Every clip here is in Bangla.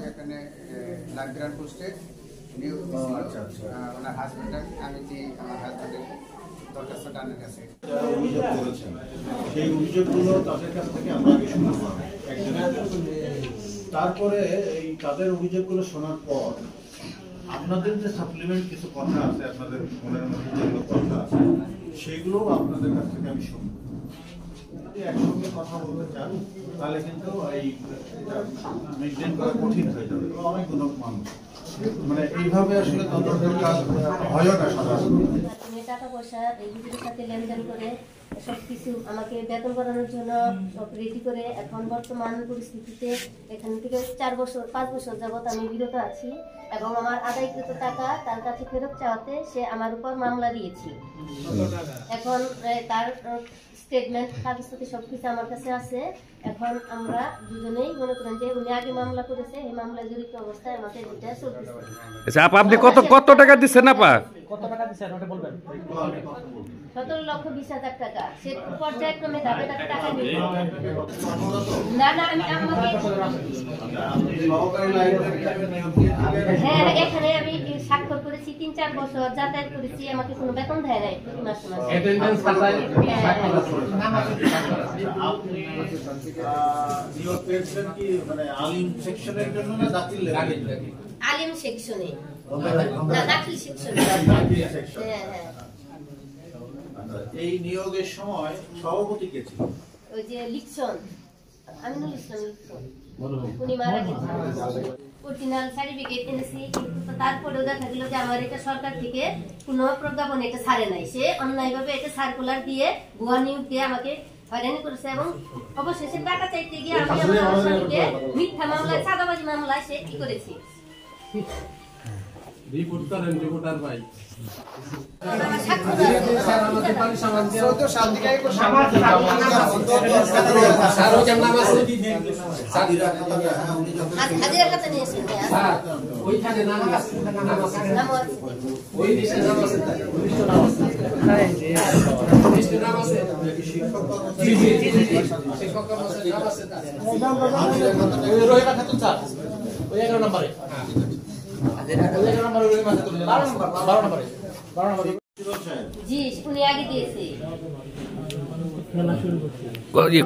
এখানে লাকগ্রান্ড পোস্টে নিয়োগ দিয়েছিল ওনার হাজবেন্ডের আমি যে আমার হাজবেন্ডের দরখাস্তটা আনার কাছে অভিযোগ করেছেন সেই অভিযোগগুলো তাদের কাছ থেকে আমরা আগে শুনলাম তারপরে এই তাদের অভিযোগগুলো শোনার পর আপনাদের যে সাপ্লিমেন্ট কিছু কথা আছে আপনাদের মনের মধ্যে যেগুলো কথা আছে সেগুলো আপনাদের কাছ থেকে আমি শুনবো যদি একসঙ্গে কথা বলতে চান তাহলে কিন্তু এই মেনটেন করা কঠিন হয়ে যাবে অনেকগুলো মানুষ মানে এইভাবে আসলে তদন্তের কাজ হয় না সাধারণত টাকা পয়সা এইগুলোর সাথে লেনদেন করে সবকিছু আমাকে বেতন করানোর জন্য সব রেডি করে এখন বর্তমান পরিস্থিতিতে এখান থেকে 5 বছর যাবত আমি বিরত আছি এবং আমার আদায়কৃত টাকা তার কাছে ফেরত চাওয়াতে সে আমার উপর মামলা দিয়েছে। এখন তার স্টেটমেন্ট কাগজপত্র সবকিছু আমার কাছে আছে। এখন আমরা দুজনেই মনে করেন যে উনি আগে মামলা করেছে, এই মামলায় জড়িত অবস্থায় আমাকে এটা চলতেছে। আচ্ছা আপনি কত টাকা দিচ্ছেন আপা? কত টাকা দিচ্ছেন ওটা বলবেন? 17,20,000 টাকা। সে পর্যায়ক্রমে ধাপে ধাপে টাকা নিয়ে না আমি হ্যাঁ এখানে আমি স্বাক্ষর করেছি 3-4 বছর যাতায়াত করেছি, আমাকে কোনো বেতন দেয় নাই প্রতি মাসে মাসে। অ্যাটেন্ডেন্স খাতায় নিয়োগ পেয়েছেন কি মানে আলিম সেকশনের জন্য না দাখিল আলিম সেকশনে না দাখিল সেকশনে। হ্যাঁ হ্যাঁ। এই নিয়োগের সময় সভাপতি কে ছিল? ওই যে লিখছন আমিনুল ইসলাম লিখছন উনি মারা গেছেন। অরিজিনাল সার্টিফিকেট এনেছি কিন্তু তারপরেও দেখা গেল যে আমার এটা সরকার থেকে কোনো প্রজ্ঞাপন এটা ছাড়ে নাই। সে অন্যায়ভাবে এটা সার্কুলার দিয়ে ভুয়া নিয়োগ দিয়ে আমাকে হয়রানি করেছে এবং অবশেষে টাকা চাইতে গিয়ে আমি আমার স্বামীকে মিথ্যা মামলায় চাঁদাবাজি মামলায় সে কি করেছি। রিপোর্ট করেন রিপোর্টার ভাই। 14 সাল থেকে হাজিরা খাতা নিয়েছেন ওইখানে নাম আছে ওই লিস্টে নাম আছে লিস্টে নাম আছে জি জি শিক্ষক কর্মচারী নাম আছে ওই রহিমা খাতুন স্যার ওই 11 নম্বরে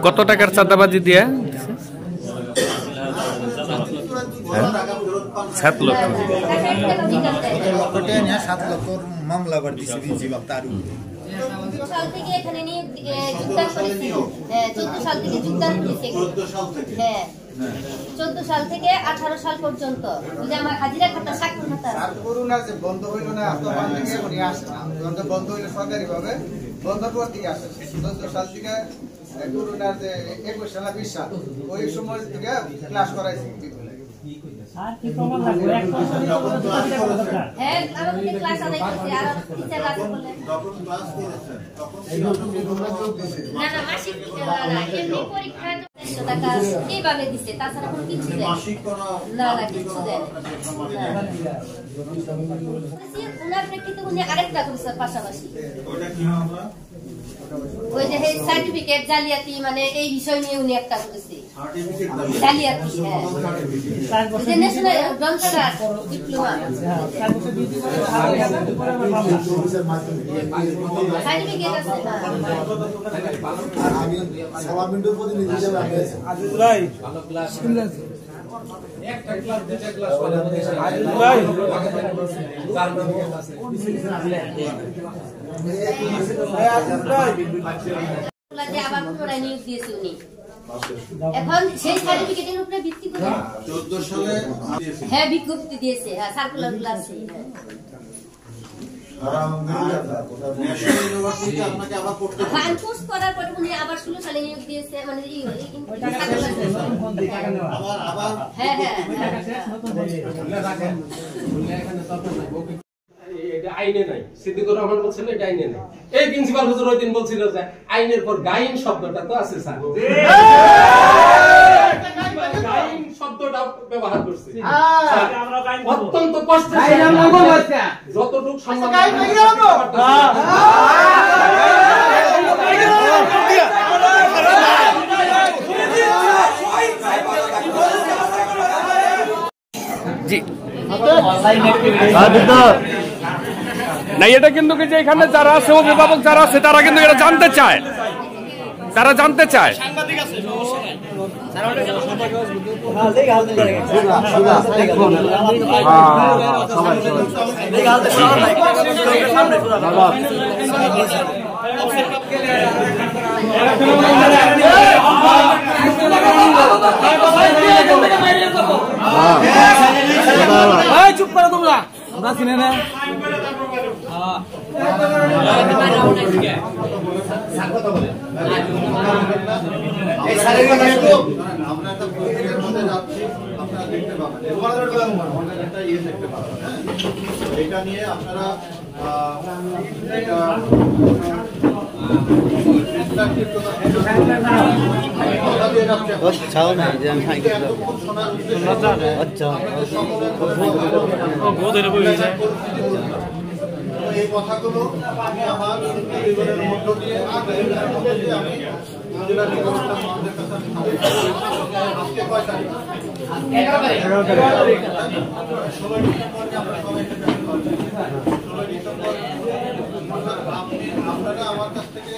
কত টাকার চাঁদাবাজি দিয়ে? 7 লক্ষ। 7 লক্ষ মামলা করে দিয়েছে প্রিন্সিপাল তার উপরে। 14 সাল থেকে এখানে নিয়ে যোগদান করেছি। 14 সাল থেকে যোগদান করেছি। হ্যাঁ 14 সাল থেকে 18 সাল পর্যন্ত যে আমার হাজিরা খাতা স্বাক্ষর খাতা আর করোনা যে বন্ধ হইল না তখন থেকে উনি আসে না। যখন বন্ধ হইল সরকারি ভাবে বন্ধ পর থেকে আসে। 14 সাল থেকে করোনার যে 21 সাল 20 সাল ওই সময় থেকে ক্লাস করাইছি। আর কি প্রমাণ লাগবে? এক বছর হ্যাঁ আমাদের ক্লাস আদায় করতে আর টিচার আছে বলে যখন ক্লাস করেছেন তখন না না মাসিক না এমনি পরীক্ষা 100 টাকা কিভাবে দিছে তাছাড়া কোনো কিছু দেয় মাসিক কোনো না না কিছু দেয় উনার প্রেক্ষিতে উনি আরেকটা করেছে পাশাপাশি। ওটা কি আমরা ওই যে সার্টিফিকেট জালিয়াতি মানে এই বিষয় নিয়ে উনি একটা করেছে সার্টিফিকেট জালিয়াতি। হ্যাঁ যে ন্যাশনাল গ্রন্থাগার ডিপ্লোমা সার্টিফিকেট আছে না। আমি সালামিন্ডোর প্রতিনিধি হিসেবে আজিজ ভাই ভালো ক্লাস একটা ক্লাস দুইটা ক্লাস করে আজিজ ভাই চার নম্বর আছে আবার পুনরায় নিয়োগ দিয়েছে উনি। এখন সেই সার্টিফিকেটের উপরে ভিত্তি করে 14 সালে হ্যাঁ বিজ্ঞপ্তি দিয়েছে। হ্যাঁ সার্কুলার গুলো আছে। ন্যাশনাল ইউনিভার্সিটি আপনাকে আবার পড়তে ফাইল পোস্ট করার পরে উনি আবার 16 সালে নিয়োগ দিয়েছে মানে আবার হ্যাঁ হ্যাঁ এটা আইনে নাই। সিদ্দিকুর রহমান বলছিল এটা আইনে নাই। এই প্রিন্সিপাল হুজুর ওই দিন বলছিল যে আইনের পর গাইন শব্দটা তো আছে স্যার। গাইন শব্দটা ব্যবহার করছি। অত্যন্ত কষ্টের যতটুকু সম্মান জি না, এটা কিন্তু যে এখানে যারা আছে অভিভাবক যারা আছে তারা কিন্তু এটা জানতে চায়, তারা জানতে চায়। চুপ করো তোমরা, আমরা চিনে না। আমরা একটা প্রক্রিয়ার মধ্যে যাচ্ছি, আপনারা দেখতে পাবেন একটা ইয়ে দেখতে পাবেন। এটা নিয়ে আপনারা এই কথাগুলো আমি আমার জীবনের মধ্য দিয়ে আমি জেলা নির্বাচন আমাদের কাছে আজকে কয় তারিখ? 11 তারিখ। 16 ডিসেম্বরকে আমরা সবাই 16 ডিসেম্বর আপনারা আমার কাছ থেকে